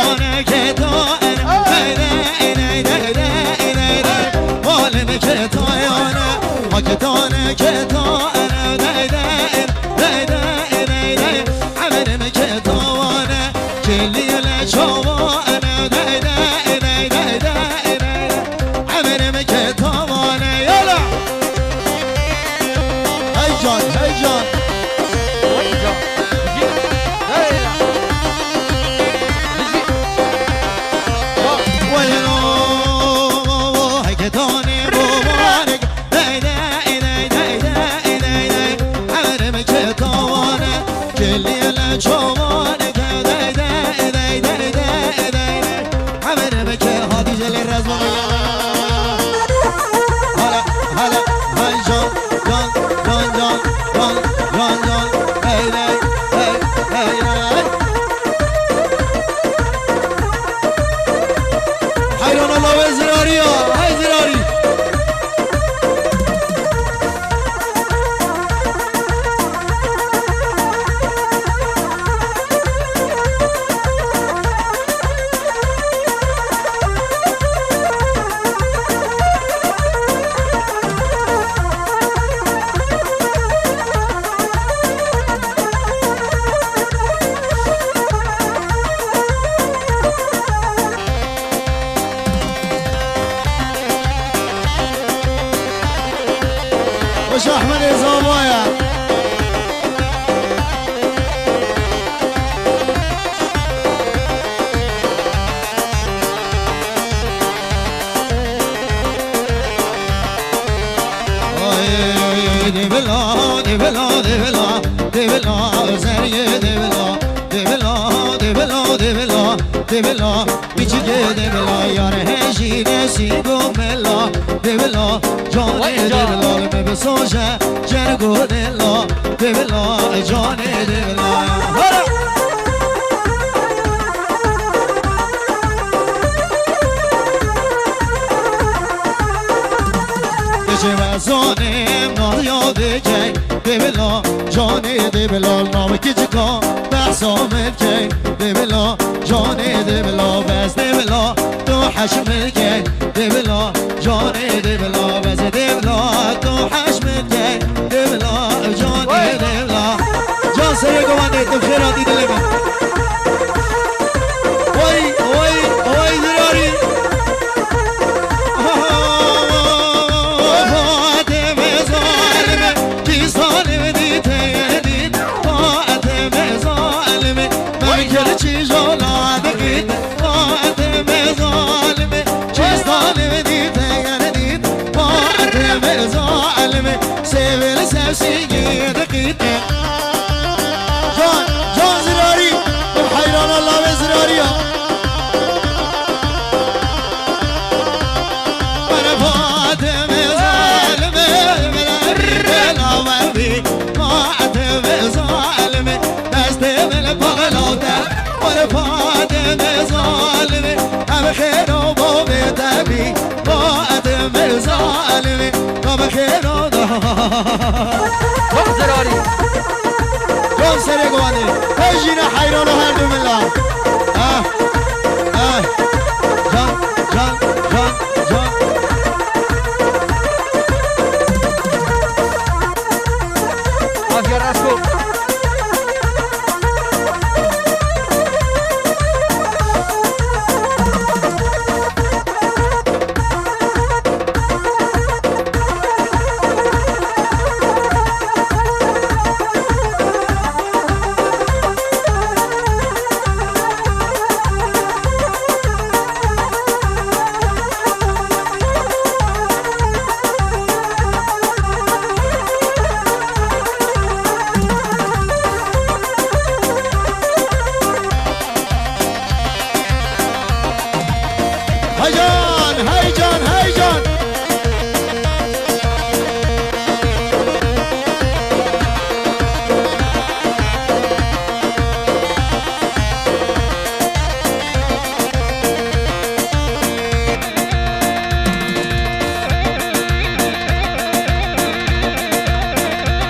دانه که دانه مالم که دانه ما که دانه که دانه عمرم که دانه کلیل چوانه عمرم که دانه یالا هی جان هی جان خوش احمد زامایا دبلا دبلا دبلا دبلا زریه دبلا دبلا دبلا دبلا دبلا بیچگه دبلا یار هشی نسیگو ملا دبلا جان دبلا بسوشه جرگو دلا دبلا جان دبلا وزانم نایاده که دبلا جان دبلا نام که چکا بحثامل که دبلا جان دبلا بز دبلا تو حشمل که دبلا جان دبلا بز دبلا تو حشمل که دبلا جان دبلا جان سری گوانده تو خیراتی دلمه وای وای وای دراری سوسيجي دقيقة جان جان زراري حيران الله بزراري أنا فاطم ظالمة بلا وفي فاطم ظالمة بستم البغلوطة وأنا فاطم ظالمة أم خير وبوبي تبي فاطم ظالمة أم خير زراري جون سري قواني هجينا حيران وهردو من الله جان جان جان جان عافية راسكم هيجان هيجان هيجان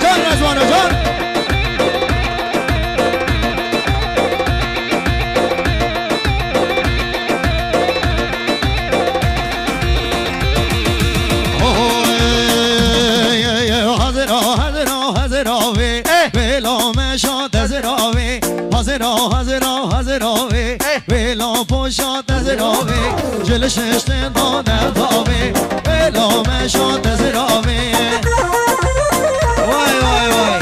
جان رزوانه جان پشت زراوی جلش اشتن دانه داوی بلا مشات زراوی وای وای وای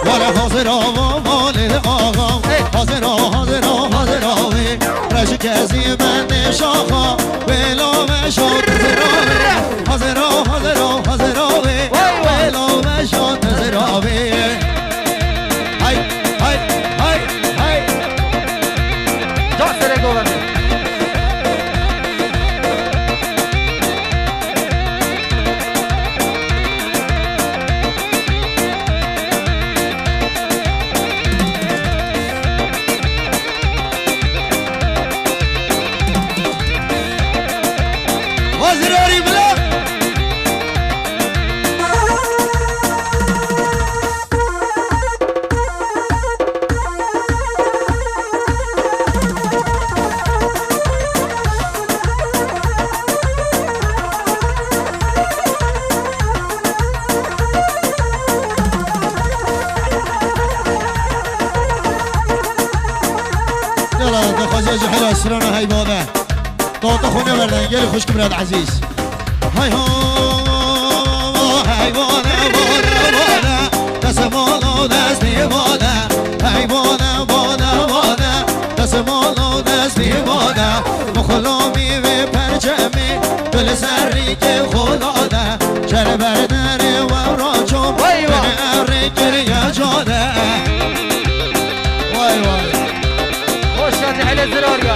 ولی حاضر آوا والد آقام حاضر حاضر حاضراوی رش کسی بند شاخا بلا مشات زراوی حاضر حاضر حاضراوی بلا مشات زراوی های های های های داستر گوهر حاضراری بلا يلا دخل حلو اسرنا هاي بوضع طوط اخونا بردن قالي خوش كبراد عزيز هاي هو هاي بوضع بوضع بوضع تسمولو دستي بوضع هاي بوضع بوضع بوضع تسمولو دستي بوضع مخلومي بپرچمی دل سری که خدا ده چر بردن و راجم بین اره گریه جاده وای وای خوش شدی على زراريا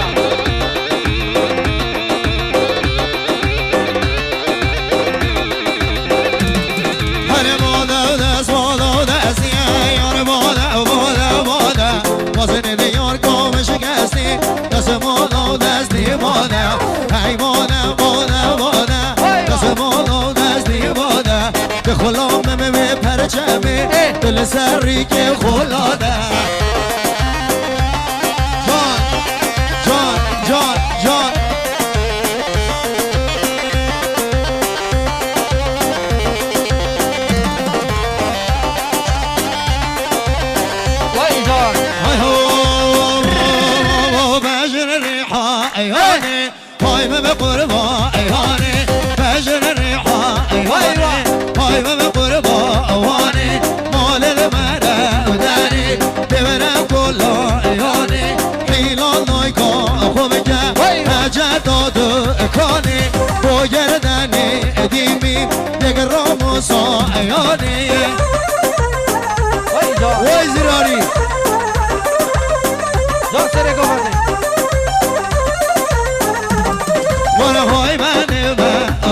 هر بادا دست بادا دستی یار بادا بادا بادا واسه دیار کام شکستی دست بادا دستی بادا ای بادا بادا بادا دست بادا دستی بادا به خلام به پرچمی دل سری که خلاده جان جان جان وای جان های هو بجر الريحة ايهاني هاي ما بقربا ايهاني بجر الريحة ايهاني هاي ما بقربا اواني مال المرا وداني بمرا كله ايهاني حيلا نايكا خوبك هجا دادو اكاني بو گردني اديمي يقرامو سا ايهاني وای جان وای زراري داستر گوهر وانا هاي ماني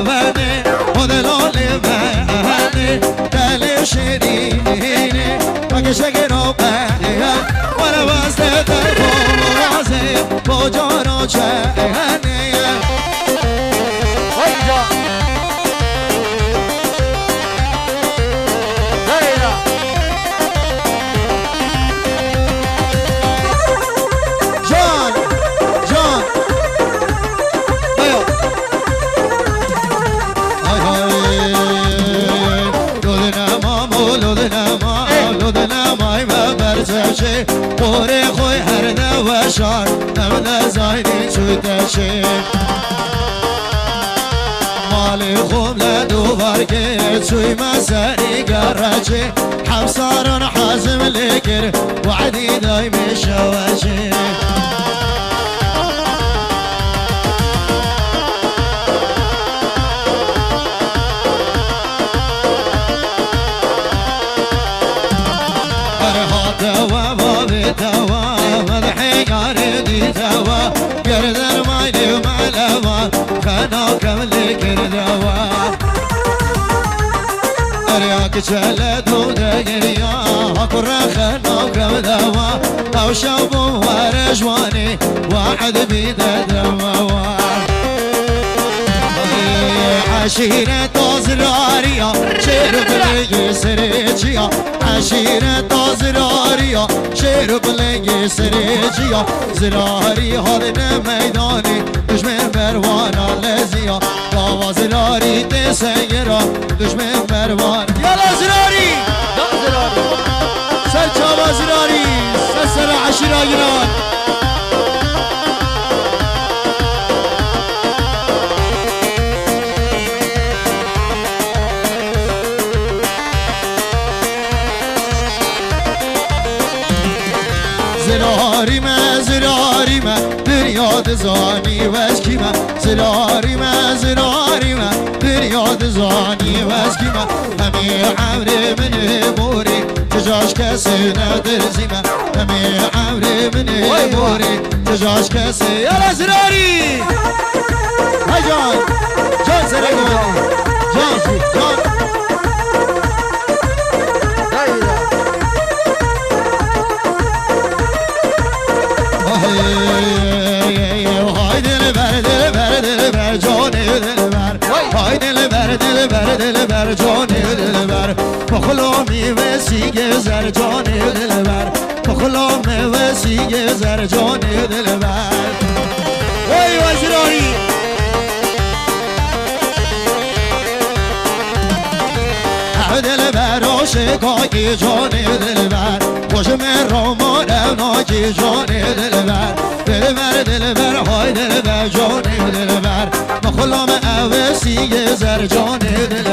ماني ودلالي ماني دالي شديني مكشك روباني وانا واسطة تربو رازي بجارو شهني وای جان دایرا جان جان ايو هاي هاي لودنا مامو لودنا ماي ما برزشي قوري خوي هرنا وشار نمنا زايدين شو تشي مالي خوم لدوبار كير شوي مساري قرشي حمصار حازم لكر وعدي دايم الشواشي توا بابي توا مدحي قاردي توا قردر مايلي ومعلما خنا كملي كردوا ارياك شلد ودقريا اقر خنا كمدوا او شابو ورجواني واحد بيده دوا عشيرة زراريا شير بلنجي سريجيا عشيرة زراريا شير بلنجي سريجيا زراري هذا ميداني دشمن بروانا لزيا داوا زراري تسيرا دشمن بروان يلا زراري زراری سر چاوا زراری سر عشیرا ایران زراری من بریاد زانی وزکی من زراری من بریاد زانی وزکی من همی عمر من بوری تجاش کسی ندرزی من همی عمر من بوری تجاش کسی یالا زراری های جان زرگون جان های دلبر جان دلبر های دلبر جان دلبر بخلا میوه سیگ زر جان دلبر بخلا میوه سیگ زر جان دلبر وای وزراری دلبر عاشقای جان دلبر خوش من رامان اوناکی جان دلبر های دلبر جان دلبر مخلام اوسی زر جان دلبر